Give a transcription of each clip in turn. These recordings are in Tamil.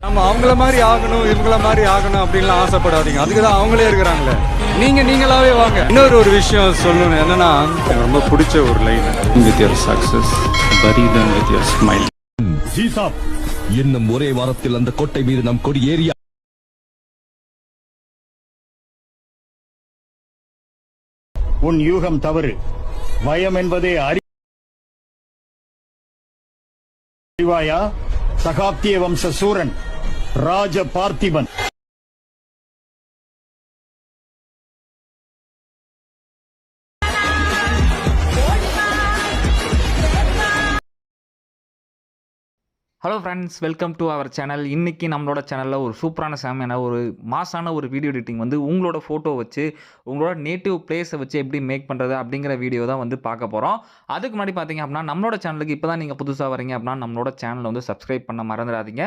நம்ம அவங்கள மாதிரி ஆகணும் இவங்கள மாதிரி ஆகணும் அப்படின்லாம் ஆசைப்படாதீங்க. அதுக்கு தான் அவங்களே இருக்கிறாங்களே. நீங்களாவே வாங்க. இன்னொரு விஷயம் சொல்லணும் என்னன்னா, எனக்கு ரொம்ப பிடிச்ச ஒரு line, with your success bury them with your smile. சீசாப் இன்னும் ஒரே வாரத்தில் அந்த கோட்டை மீது நம் கொடி ஏறிய உன் யூகம் தவறு. பயம் என்பதே அறிவாயா? சகாப்திய வம்ச சூரன் Raja Parthiban. Hello friends, welcome to our channel. இன்றைக்கி நம்மளோட சேனலில் ஒரு சூப்பரான சாமியான ஒரு மாசான ஒரு வீடியோ எடிட்டிங் வந்து உங்களோட ஃபோட்டோ வச்சு உங்களோட நேட்டிவ் பிளேஸை வச்சு எப்படி மேக் பண்ணுறது அப்படிங்கிற வீடியோ தான் வந்து பார்க்க போகிறோம். அதுக்கு முன்னாடி பார்த்தீங்க அப்படின்னா நம்மளோட சேனலுக்கு இப்போ தான் நீங்கள் புதுசாக வரீங்க அப்படின்னா நம்மளோட சேனலை வந்து சப்ஸ்கிரைப் பண்ண மறந்துடாதீங்க.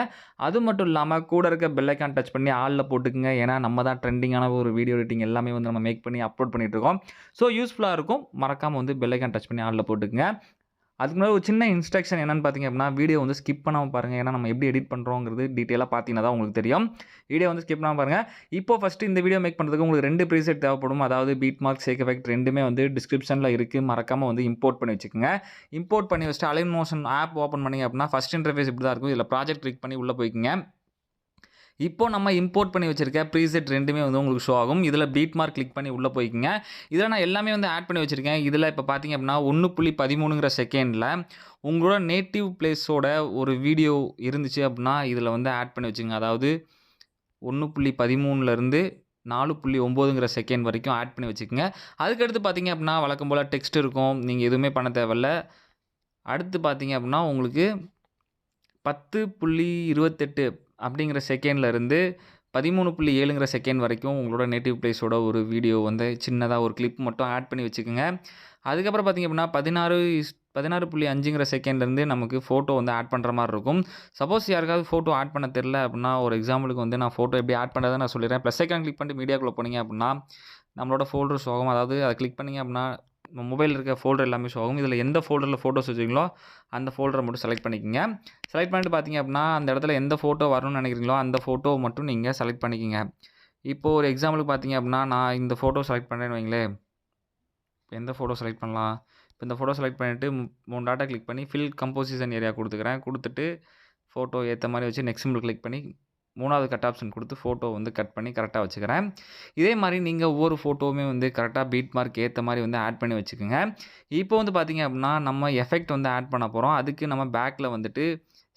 அது மட்டும் இல்லாமல் கூட இருக்க பெல் ஐக்கான் டச் பண்ணி ஆளில் போட்டுக்குங்க. ஏன்னா நம்ம தான் ட்ரெண்டிங்கான ஒரு வீடியோ எடிட்டிங் எல்லாமே வந்து நம்ம மேக் பண்ணி அப்லோட் பண்ணிகிட்ருக்கோம். ஸோ யூஸ்ஃபுல்லாக இருக்கும். மறக்காமல் வந்து பெல் ஐக்கான் டச் பண்ணி ஆளில் போட்டுக்குங்க. அதுக்கு முன்னாடி ஒரு சின்ன இன்ஸ்ட்ரக்ஷன் என்னென்னு பார்த்தீங்க அப்படின்னா, வீடியோ வந்து ஸ்கிப் பண்ணாமல் பாருங்கள். ஏன்னா நம்ம எப்படி எடிட் பண்ணுறோங்கிறது டீட்டெயிலாக பார்த்தீங்கன்னா தான் உங்களுக்கு தெரியும். வீடியோ வந்து ஸ்கிப் பண்ணாமல் பாருங்கள். இப்போ ஃபஸ்ட்டு இந்த வீடியோ மேக் பண்ணுறதுக்கு உங்களுக்கு 2 ப்ரீசெட் தேவைப்படும். அதாவது BeatMark, Shakeeffect ரெண்டுமே வந்து டிஸ்கிரிப்ஷனில் இருக்குது. மறக்காமல் வந்து இம்போர்ட் பண்ணி வச்சுக்கோங்க. இம்போர்ட் பண்ணி வச்சுட்டு அலைன் மோஷன் ஆப் ஓப்பன் பண்ணிங்க அப்படின்னா ஃபஸ்ட் இன்டர்ஃபேஸ் இப்படி தான் இருக்கும். இதில் ப்ராஜெக்ட் கிளிக் பண்ணி உள்ளே போய்க்குங்க. இப்போ நம்ம இம்போர்ட் பண்ணி வச்சிருக்க ப்ரீசெட் ரெண்டுமே வந்து உங்களுக்கு ஷோ ஆகும். இதில் BeatMark கிளிக் பண்ணி உள்ளே போய்க்குங்க. இதில் நான் எல்லாமே வந்து ஆட் பண்ணி வச்சுருக்கேன். இதில் இப்போ பார்த்தீங்க அப்படின்னா 1.13 செகண்டில் உங்களோட நேட்டிவ் பிளேஸோட ஒரு வீடியோ இருந்துச்சு அப்படின்னா இதில் வந்து ஆட் பண்ணி வச்சுங்க. அதாவது 1.13லேருந்து 4.9 செகண்ட் வரைக்கும் ஆட் பண்ணி வச்சுக்கோங்க. அதுக்கடுத்து பார்த்தீங்க அப்படின்னா வழக்கம் போல் டெக்ஸ்ட் இருக்கும். நீங்கள் எதுவுமே பண்ண தேவையில்ல. அடுத்து பார்த்தீங்க அப்படின்னா உங்களுக்கு 10.28 அப்படிங்கிற செகண்ட்லேருந்து 13.7 செகண்ட் வரைக்கும் உங்களோட நேட்டிவ் பிளேஸோட ஒரு வீடியோ வந்து சின்னதாக ஒரு கிளிப் மட்டும் ஆட் பண்ணி வச்சுக்கோங்க. அதுக்கப்புறம் பார்த்திங்க அப்படின்னா 16.5 செகண்ட்லேருந்து நமக்கு ஃபோட்டோ வந்து ஆட் பண்ணுற மாதிரி இருக்கும். சப்போஸ் யாருக்காவது ஃபோட்டோ ஆட் பண்ண தெரில அப்படின்னா ஒரு எக்ஸாம்பிளுக்கு வந்து நான் ஃபோட்டோ எப்படி ஆட் பண்ணுறதை நான் சொல்லிடுறேன். ப்ளஸ் ஐக்கான் கிளிக் பண்ணிட்டு மீடியாக்குள்ளே போனீங்க அப்படின்னா நம்மளோட ஃபோல்டர் ஷோ ஆகும். அதாவது அதை கிளிக் பண்ணிங்க அப்படின்னா மொபைலில் இருக்க ஃபோல்டர் எல்லாமே ஷோ ஆகும். இதில் எந்த ஃபோல்டரில் ஃபோட்டோஸ் வச்சுருக்கீங்களோ அந்த ஃபோல்டரை மட்டும் செலக்ட் பண்ணிக்கோங்க. செலக்ட் பண்ணிட்டு பார்த்தீங்க அப்படின்னா அந்த இடத்துல எந்த ஃபோட்டோ வரணும்னு நினைக்கிறீங்களோ அந்த ஃபோட்டோ மட்டும் நீங்கள் செலக்ட் பண்ணிக்கோங்க. இப்போது ஒரு எக்ஸாம்பிளுக்கு பார்த்தீங்க அப்படின்னா நான் இந்த ஃபோட்டோ செலக்ட் பண்ணுறேன்னு வைங்களேன். எந்த ஃபோட்டோ செலக்ட் பண்ணலாம்? இப்போ இந்த ஃபோட்டோ செலக்ட் பண்ணிவிட்டு 3 டாட்டா கிளிக் பண்ணி ஃபில் கம்போசிஷன் ஏரியா கொடுத்துக்கிறேன். கொடுத்துட்டு ஃபோட்டோ ஏற்ற மாதிரி வச்சு நெக்ஸ்ட் சிம்பிள் கிளிக் பண்ணி 3வது கட் ஆப்ஷன் கொடுத்து ஃபோட்டோ வந்து கட் பண்ணி கரெக்டாக வச்சுக்கிறேன். இதே மாதிரி நீங்கள் ஒவ்வொரு ஃபோட்டோவுமே வந்து கரெக்டாக BeatMark ஏற்ற மாதிரி வந்து ஆட் பண்ணி வச்சுக்கோங்க. இப்போ வந்து பார்த்திங்க அப்படின்னா நம்ம எஃபெக்ட் வந்து ஆட் பண்ண போகிறோம். அதுக்கு நம்ம பேக்கில் வந்துட்டு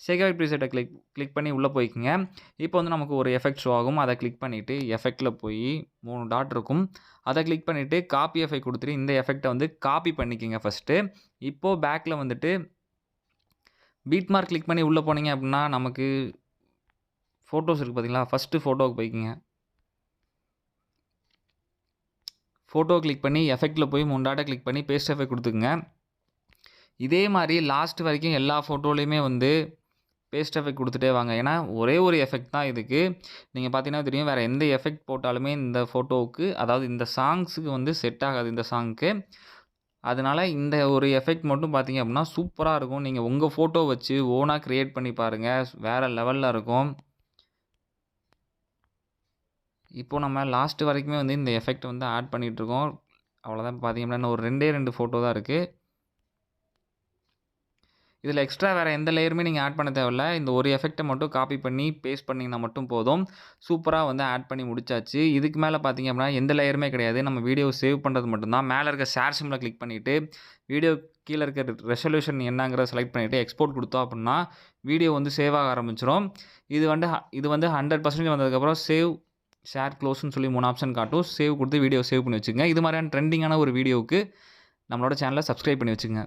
Shakeeffect Preset கிளிக் பண்ணி உள்ளே போய்க்குங்க. இப்போ வந்து நமக்கு ஒரு எஃபெக்ட் ஷோ ஆகும். அதை கிளிக் பண்ணிவிட்டு எஃபெக்டில் போய் 3 டாட் இருக்கும். அதை கிளிக் பண்ணிவிட்டு காப்பி எஃபெக்ட் கொடுத்துட்டு இந்த எஃபெக்டை வந்து காப்பி பண்ணிக்கோங்க ஃபஸ்ட்டு. இப்போது பேக்கில் வந்துட்டு BeatMark கிளிக் பண்ணி உள்ளே போனீங்க அப்படின்னா நமக்கு ஃபோட்டோஸ் இருக்குது பார்த்தீங்களா? ஃபஸ்ட்டு ஃபோட்டோவுக்கு போய்க்குங்க. ஃபோட்டோ கிளிக் பண்ணி எஃபெக்டில் போய் 3 டாட்டை கிளிக் பண்ணி பேஸ்ட் எஃபெக்ட் கொடுத்துக்குங்க. இதே மாதிரி லாஸ்ட் வரைக்கும் எல்லா ஃபோட்டோலையுமே வந்து பேஸ்ட் எஃபெக்ட் கொடுத்துட்டே வாங்க. ஏன்னா ஒரே ஒரு எஃபெக்ட் தான் இதுக்கு. நீங்கள் பார்த்தீங்கன்னா தெரியும், வேறு எந்த எஃபெக்ட் போட்டாலுமே இந்த ஃபோட்டோவுக்கு அதாவது இந்த சாங்ஸுக்கு வந்து செட் ஆகாது இந்த சாங்க்கு. அதனால் இந்த ஒரு எஃபெக்ட் மட்டும் பார்த்தீங்க அப்படின்னா சூப்பராக இருக்கும். நீங்கள் உங்கள் ஃபோட்டோ வச்சு ஓனாக க்ரியேட் பண்ணி பாருங்கள். வேறு லெவலில் இருக்கும். இப்போது நம்ம லாஸ்ட்டு வரைக்குமே வந்து இந்த எஃபெக்ட் வந்து ஆட் பண்ணிகிட்ருக்கோம். அவ்வளோதான். பார்த்தீங்க அப்படின்னா ஒரு 2 ஃபோட்டோ தான் இருக்குது. இதில் எக்ஸ்ட்ரா வேறு எந்த லேயருமே நீங்கள் ஆட் பண்ண தேவையில்ல. இந்த ஒரு எஃபெக்ட்டை மட்டும் காப்பி பண்ணி பேஸ்ட் பண்ணிங்கன்னா மட்டும் போதும். சூப்பராக வந்து ஆட் பண்ணி முடிச்சாச்சு. இதுக்கு மேலே பார்த்தீங்க அப்படின்னா எந்த லேயருமே கிடையாது. நம்ம வீடியோ சேவ் பண்ணுறது மட்டும்தான். மேலே இருக்க ஷேர் சிம்பிளை கிளிக் பண்ணிவிட்டு வீடியோ கீழே இருக்க ரெசல்யூஷன் என்னங்கிறத செலக்ட் பண்ணிவிட்டு எக்ஸ்போர்ட் கொடுத்தோம் அப்படின்னா வீடியோ வந்து சேவ் ஆக ஆரம்பிச்சிடும். இது வந்து 100% வந்ததுக்கப்புறம் சேவ் ஷேர் க்ளோஸ்ன்னு சொல்லி 3 ஆப்ஷன் காட்டும். சேவ் கொடுத்து வீடியோ சேவ் பண்ணி வச்சுக்கோங்க. இது மாதிரியான ட்ரெண்டிங்கான ஒரு வீடியோவுக்கு நம்மளோட சேனலை சப்ஸ்கிரைப் பண்ணி வச்சுக்கோங்க.